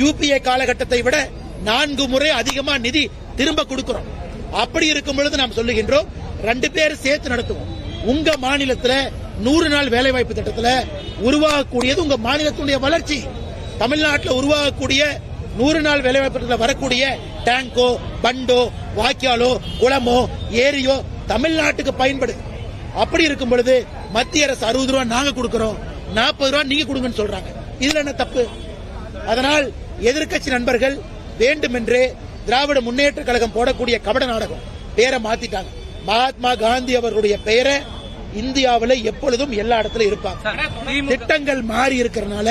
UPA காலகட்டத்தை விட 4 முறை அதிகமா நிதி திரும்ப கொடுக்கிறோம். அப்படி இருக்கும் பொழுது நாம் சொல்லுகின்றோம் 2 பேர் சேர்த்து நடத்துவோம். உங்க மாநிலத்தில் 100 நாள் வேலைவாய்ப்பு திட்டத்தில் உருவாகக்கூடியது உங்க மாநிலத்துடைய வளர்ச்சி. தமிழ்நாட்டில் உருவாகக்கூடிய 100 நாள் வேலைவாய்ப்பு திட்டத்தில் வரக்கூடிய டேங்கோ, பண்டோ, வாய்க்காலோ, குளமோ, ஏரியோ தமிழ்நாட்டுக்கு பயன்படுது. அப்படி இருக்கும் பொழுது மத்திய அரசு 60 ரூபாய் நாங்க கொடுக்கிறோம், 40 ரூபாய் நீங்க கொடுங்கன்னு சொல்றாங்க. இதுல என்ன தப்பு? அதனால் எதிர்க்கட்சி நண்பர்கள் வேண்டுமென்றே திராவிட முன்னேற்ற கழகம் போடக்கூடிய கபட நாடகம் பேரை மாத்திட்டாங்க. மகாத்மா காந்தி அவர்களுடைய பெயரை இந்தியாவில் எப்பொழுதும் எல்லா இடத்துல இருப்பாங்க. திட்டங்கள் மாறி இருக்கிறனால,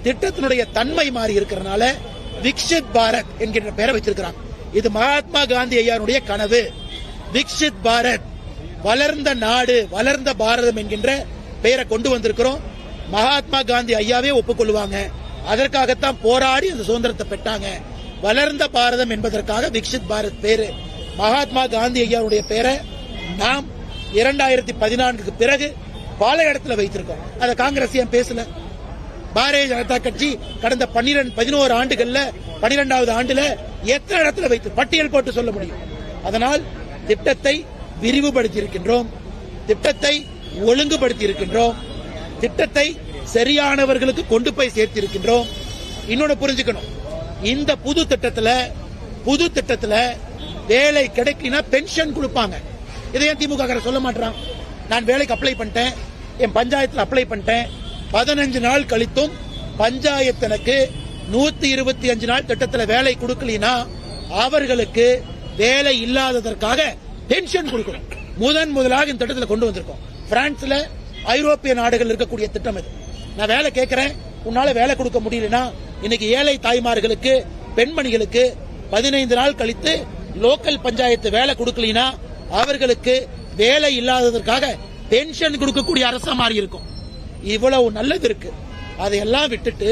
திட்டத்தினுடைய தன்மை மாறி இருக்கிறனால விக்ஷித் பாரத் என்கின்ற பெயரை வச்சிருக்கிறாங்க. இது மகாத்மா காந்தி ஐயாவுடைய கனவு. விக்ஷித் பாரத், வளர்ந்த நாடு, வளர்ந்த பாரதம் என்கின்ற பெயரை கொண்டு வந்திருக்கிறோம். மகாத்மா காந்தி ஐயாவே ஒப்புக்கொள்வாங்க. அதற்காகத்தான் போராடி அந்த சுதந்திரத்தை பெற்றாங்க. வளர்ந்த பாரதம் என்பதற்காக விக்ஷித் பாரத் பேரு. மகாத்மா காந்தி ஐயாவுடைய பெயரை நாம் 2014க்கு பிறகு பல இடத்துல வைத்திருக்கோம். அதை காங்கிரஸ் ஏன் பேசல? பாரதிய ஜனதா கட்சி கடந்த 11 ஆண்டுகள்ல 12வது ஆண்டுல எத்தனை இடத்துல வைத்து பட்டியல் போட்டு சொல்ல முடியும். அதனால் திட்டத்தை விரிவுபடுத்தி இருக்கின்றோம், திட்டத்தை ஒழுங்குபடுத்தி இருக்கின்றோம், திட்டத்தை சரியானவர்களுக்கு கொண்டு போய் சேர்த்து இருக்கின்றோம். இன்னொன்னு புரிஞ்சுக்கணும், இந்த புது திட்டத்துல வேலை கிடைக்கலனா பென்ஷன் கொடுப்பாங்க. இதை ஏன் திமுக சொல்ல மாட்டான்? நான் வேலைக்கு அப்ளை பண்ணிட்டேன், என் பஞ்சாயத்தில் அப்ளை பண்ணிட்டேன், 15 நாள் கழித்தும் பஞ்சாயத்து எனக்கு 125 நாள் திட்டத்தில் வேலை கொடுக்கலனா அவர்களுக்கு வேலை இல்லாததற்காக பென்ஷன் கொடுக்கணும். முதலாக இந்த திட்டத்தில் கொண்டு வந்திருக்கோம். பிரான்ஸ்ல, ஐரோப்பிய நாடுகள் இருக்கக்கூடிய திட்டம் இது. நான் வேலை கேட்கிறேன், உன்னால வேலை கொடுக்க முடியலனா இன்னைக்கு ஏழை தாய்மார்களுக்கு, பெண்மணிகளுக்கு 15 நாள் கழித்து லோக்கல் பஞ்சாயத்து வேலை கொடுக்கலனா அவர்களுக்கு வேலை இல்லாததற்காக பென்ஷன் கொடுக்கக்கூடிய அரசா மாறி இருக்கும். இவ்வளவு நல்லது இருக்கு. அதையெல்லாம் விட்டுட்டு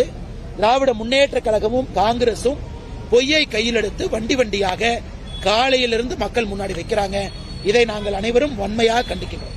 திராவிட முன்னேற்ற கழகமும் காங்கிரசும் பொய்யை கையில் எடுத்து வண்டியாக காலையிலிருந்து மக்கள் முன்னாடி வைக்கிறாங்க. இதை நாங்கள் அனைவரும் வன்மையாக கண்டிக்கிறோம்.